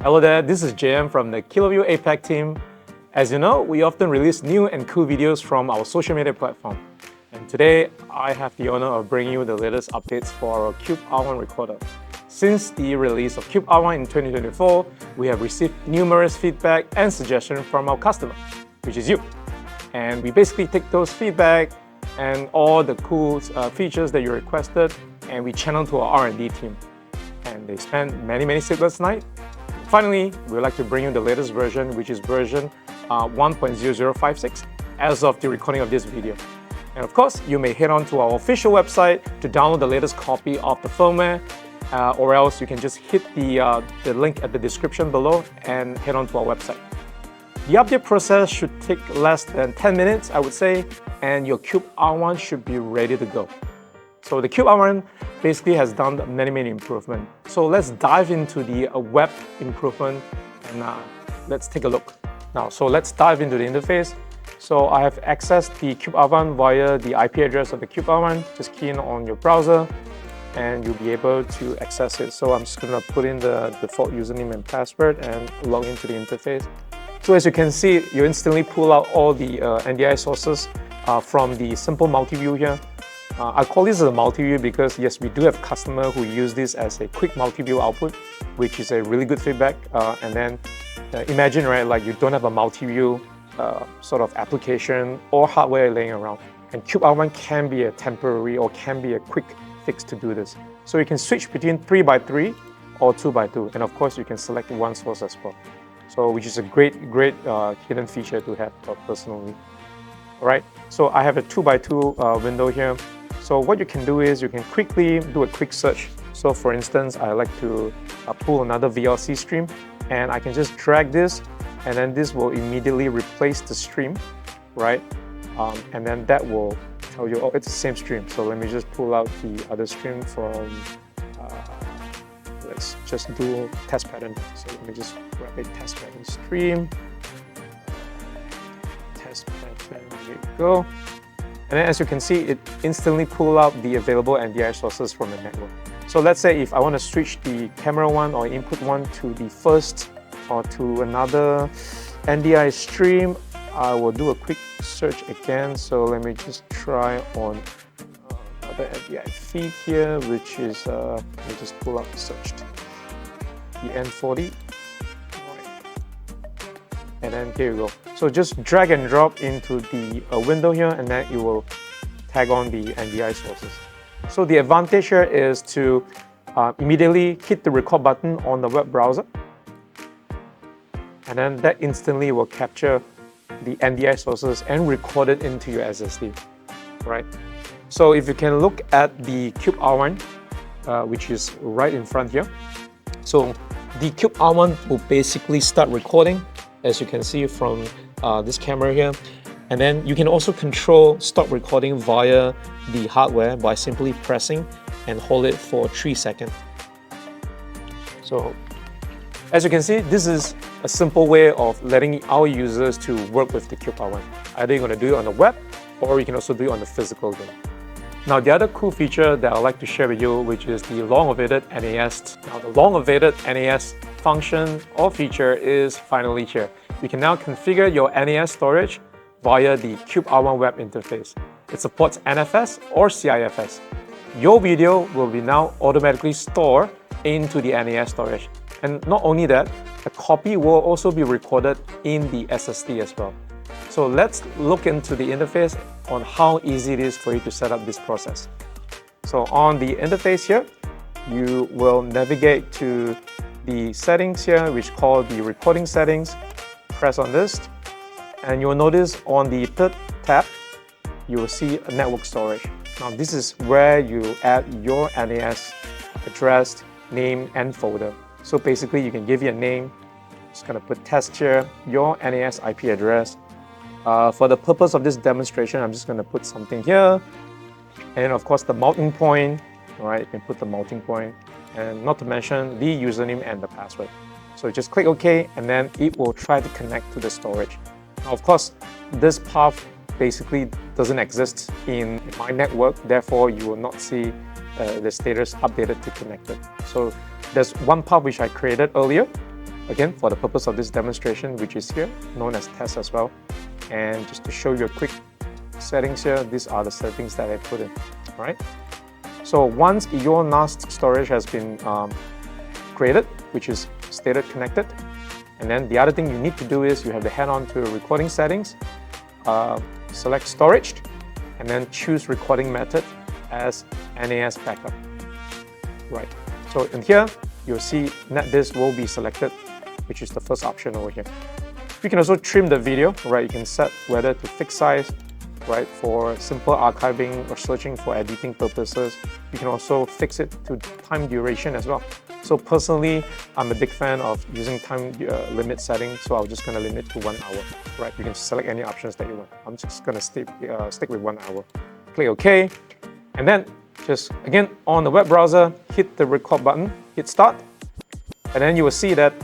Hello there, this is JM from the KiloView APAC team. As you know, we often release new and cool videos from our social media platform. And today, I have the honor of bringing you the latest updates for our Cube R1 recorder. Since the release of Cube R1 in 2024, we have received numerous feedback and suggestions from our customer, which is you. And we basically take those feedback and all the cool features that you requested, and we channel to our R&D team. And they spend many sleepless nights. Finally, we would like to bring you the latest version, which is version 1.0056 as of the recording of this video. And of course, you may head on to our official website to download the latest copy of the firmware, or else you can just hit the link at the description below and head on to our website. The update process should take less than 10 minutes, I would say, and your Cube R1 should be ready to go. So the Cube R1 basically has done many improvements. So let's dive into the web improvement and let's take a look. Now, so let's dive into the interface. So I have accessed the Cube R1 via the IP address of the Cube R1. Just key in on your browser and you'll be able to access it. So I'm just gonna put in the default username and password and log into the interface. So as you can see, you instantly pull out all the NDI sources from the simple multi-view here. I call this a multi-view because yes, we do have customers who use this as a quick multi-view output, which is a really good feedback. And then imagine, right, like you don't have a multi-view sort of application or hardware laying around. And Cube R1 can be a temporary or can be a quick fix to do this. So you can switch between 3x3 or 2x2. And of course, you can select one source as well. So which is a great hidden feature to have personally. All right, so I have a 2x2 window here. So what you can do is you can quickly do a quick search. So for instance, I like to pull another VLC stream and I can just drag this and then this will immediately replace the stream, right? And then that will tell you, oh, it's the same stream. So let me just pull out the other stream from, let's just do test pattern. So let me just grab a test pattern stream. Test pattern, there you go. And then as you can see, it instantly pulls out the available NDI sources from the network. So let's say if I want to switch the camera one or input one to the first or to another NDI stream, I will do a quick search again. So let me just try on another NDI feed here, which is, let me just pull out the searched, the N40. And then here you go. So just drag and drop into the window here and then it will tag on the NDI sources. So the advantage here is to immediately hit the record button on the web browser. And then that instantly will capture the NDI sources and record it into your SSD, right? So if you can look at the Cube R1, which is right in front here. So the Cube R1 will basically start recording, as you can see from this camera here. And then you can also control stop recording via the hardware by simply pressing and hold it for 3 seconds. So as you can see, this is a simple way of letting our users to work with the Cube R1. Either you're going to do it on the web or you can also do it on the physical game. Now the other cool feature that I'd like to share with you, which is the long-awaited NAS. Now the long-awaited NAS function or feature is finally here. You can now configure your NAS storage via the Cube R1 web interface. It supports NFS or CIFS. Your video will be now automatically stored into the NAS storage. And not only that, a copy will also be recorded in the SSD as well. So let's look into the interface on how easy it is for you to set up this process. So on the interface here, you will navigate to the settings here, which is called the recording settings. Press on this, and you will notice on the third tab, you will see a network storage. Now this is where you add your NAS address, name, and folder. So basically you can give it a name. Just gonna put test here, your NAS IP address. For the purpose of this demonstration, I'm just gonna put something here. And of course the mounting point, all right, you can put the mounting point. And not to mention the username and the password. So just click OK, and then it will try to connect to the storage. Now, of course, this path basically doesn't exist in my network, therefore you will not see the status updated to connected. So there's one path which I created earlier, again, for the purpose of this demonstration, which is here, known as test as well. And just to show you a quick settings here, these are the settings that I put in, all right? So once your NAS storage has been created, which is stated connected, and then the other thing you need to do is you have to head on to recording settings, select storage, and then choose recording method as NAS Backup. Right. So in here, you'll see NetDisk will be selected, which is the first option over here. You can also trim the video, right? You can set whether to fixed size, right, for simple archiving or searching for editing purposes. You can also fix it to time duration as well. So personally, I'm a big fan of using time limit setting, so I'm just going to limit to 1 hour, right? You can select any options that you want. I'm just going to stick with 1 hour. Click OK, and then just again on the web browser, hit the record button, hit start, and then you will see that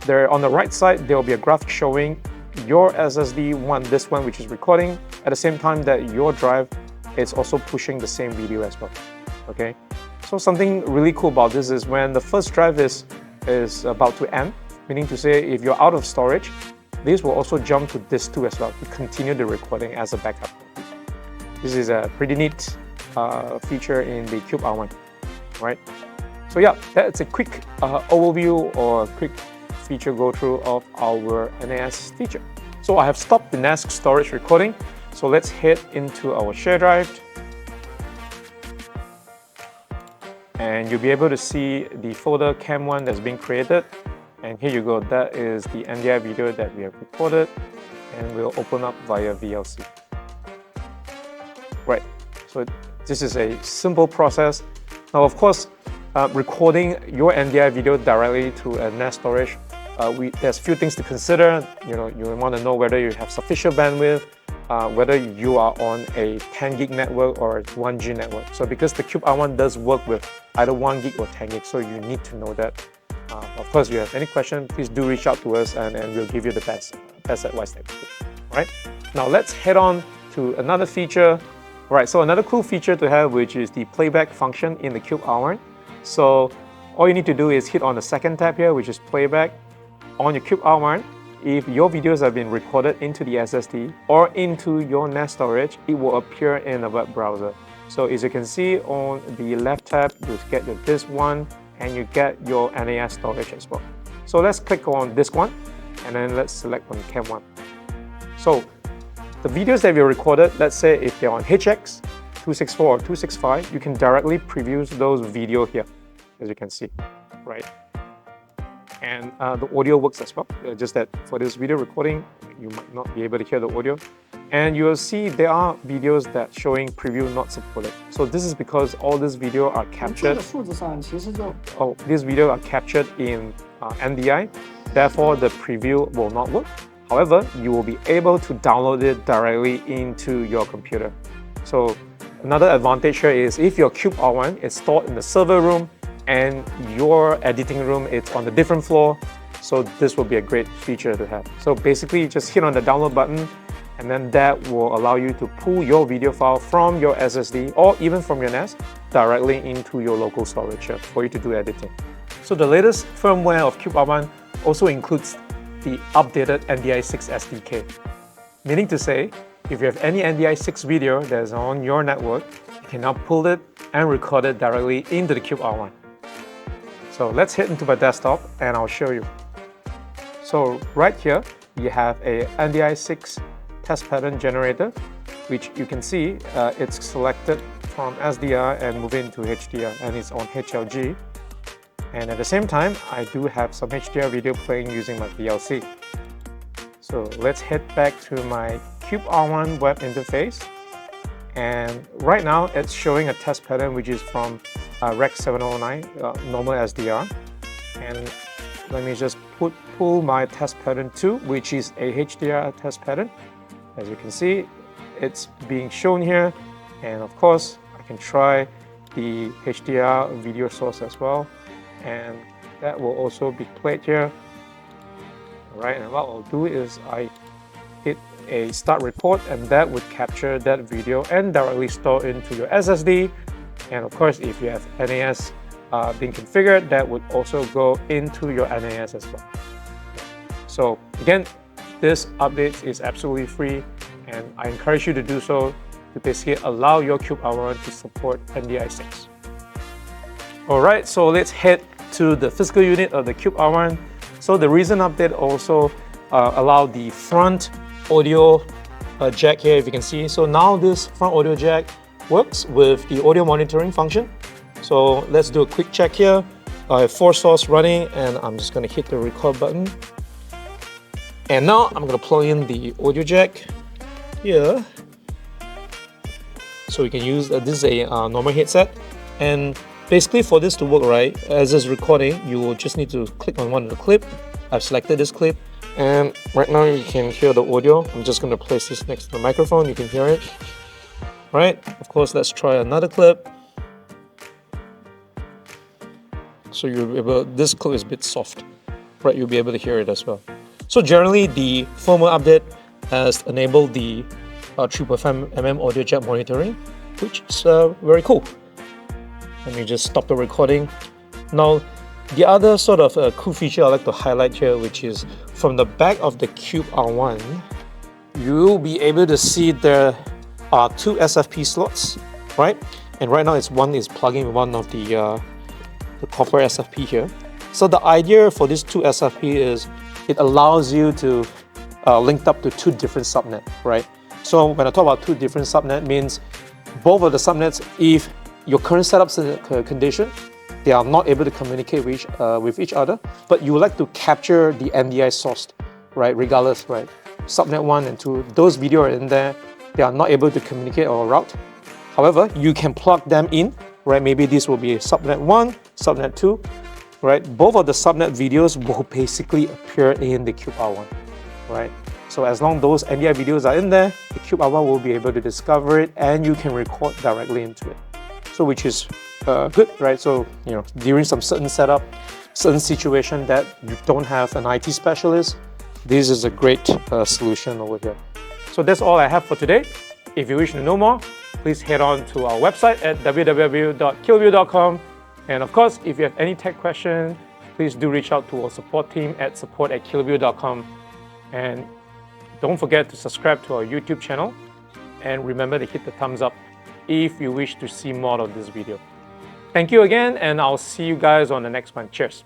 there on the right side there will be a graphic showing your SSD this one which is recording at the same time that your drive is also pushing the same video as well. Okay, so something really cool about this is when the first drive is about to end, meaning to say if you're out of storage, this will also jump to disk 2 as well to continue the recording as a backup. This is a pretty neat feature in the Cube R1, right? So yeah, that's a quick overview or quick feature go through of our NAS feature. So I have stopped the NAS storage recording. So let's head into our share drive. And you'll be able to see the folder cam1 that's being created. And here you go, that is the NDI video that we have recorded, and we'll open up via VLC. Right, so this is a simple process. Now, of course, recording your NDI video directly to a NAS storage, there's a few things to consider. You want to know whether you have sufficient bandwidth, whether you are on a 10 gig network or a 1 G network. So because the Cube R1 does work with either 1 gig or 10 gig, so you need to know that. Of course, if you have any question, please do reach out to us and we'll give you the best advice that we can. All right, now let's head on to another feature. All right, so another cool feature to have, which is the playback function in the Cube R1. So all you need to do is hit on the second tab here, which is playback. On your Cube R1, if your videos have been recorded into the SSD or into your NAS storage, it will appear in a web browser. So as you can see on the left tab, you get your disk 1 and you get your NAS storage as well. So let's click on disk 1 and then let's select on cam1. So the videos that we recorded, let's say if they're on HX 264 or 265, you can directly preview those video here, as you can see, right? And the audio works as well, just that for this video recording, you might not be able to hear the audio. And you will see there are videos that showing preview not supported. So this is because all these videos are captured. These videos are captured in NDI, therefore the preview will not work. However, you will be able to download it directly into your computer. So another advantage here is if your Cube R1 is stored in the server room and your editing room is on a different floor, so this will be a great feature to have. So basically, just hit on the download button, and then that will allow you to pull your video file from your SSD or even from your NAS directly into your local storage for you to do editing. So the latest firmware of Cube R1 also includes the updated NDI 6 SDK. Meaning to say, if you have any NDI 6 video that is on your network, you can now pull it and record it directly into the Cube R1. So let's head into my desktop and I'll show you. So right here, you have a NDI 6 test pattern generator, which you can see it's selected from SDR and move into HDR, and it's on HLG. And at the same time, I do have some HDR video playing using my VLC. So let's head back to my Cube R1 web interface. And right now, it's showing a test pattern which is from Rec 709, normal SDR. And let me just pull my test pattern 2, which is a HDR test pattern. As you can see, it's being shown here. And of course, I can try the HDR video source as well. And that will also be played here. All right, and what I'll do is I hit a start report, and that would capture that video and directly store into your SSD. And of course, if you have NAS being configured, that would also go into your NAS as well. So again, this update is absolutely free, and I encourage you to do so to basically allow your Cube R1 to support NDI6. Alright, so let's head to the physical unit of the Cube R1. So the recent update also allowed the front audio jack here, if you can see. So now this front audio jack works with the audio monitoring function. So let's do a quick check here. I have 4 sources running, and I'm just going to hit the record button. And now I'm going to plug in the audio jack here. So we can use this is a normal headset, and basically for this to work right, as it's recording, you will just need to click on one of the clip. I've selected this clip, and right now you can hear the audio. I'm just going to place this next to the microphone. You can hear it. Right? Of course, let's try another clip. So you'll be able, this clip is a bit soft, right? You'll be able to hear it as well. So generally, the firmware update has enabled the 3.5mm audio jack monitoring, which is very cool. Let me just stop the recording. Now, the other sort of cool feature I'd like to highlight here, which is from the back of the Cube R1, you'll be able to see there are 2 SFP slots, right? And right now one is plugging one of the copper SFP here. So the idea for these 2 SFP is it allows you to link up to 2 different subnets, right? So when I talk about 2 different subnets, means both of the subnets, if your current setup condition, they are not able to communicate with each other, but you would like to capture the NDI source, right? Regardless, right? Subnet 1 and 2, those videos are in there, they are not able to communicate or route. However, you can plug them in, right? Maybe this will be subnet 1, subnet 2, right? Both of the subnet videos will basically appear in the Cube R1, right? So as long as those NDI videos are in there, the Cube R1 will be able to discover it, and you can record directly into it. So which is good, right? So, you know, during some certain setup, certain situation that you don't have an IT specialist, this is a great solution over here. So that's all I have for today. If you wish to know more, please head on to our website at www.kilview.com. And of course, if you have any tech questions, please do reach out to our support team at support@kilview.com. And don't forget to subscribe to our YouTube channel. And remember to hit the thumbs up if you wish to see more of this video. Thank you again, and I'll see you guys on the next one. Cheers.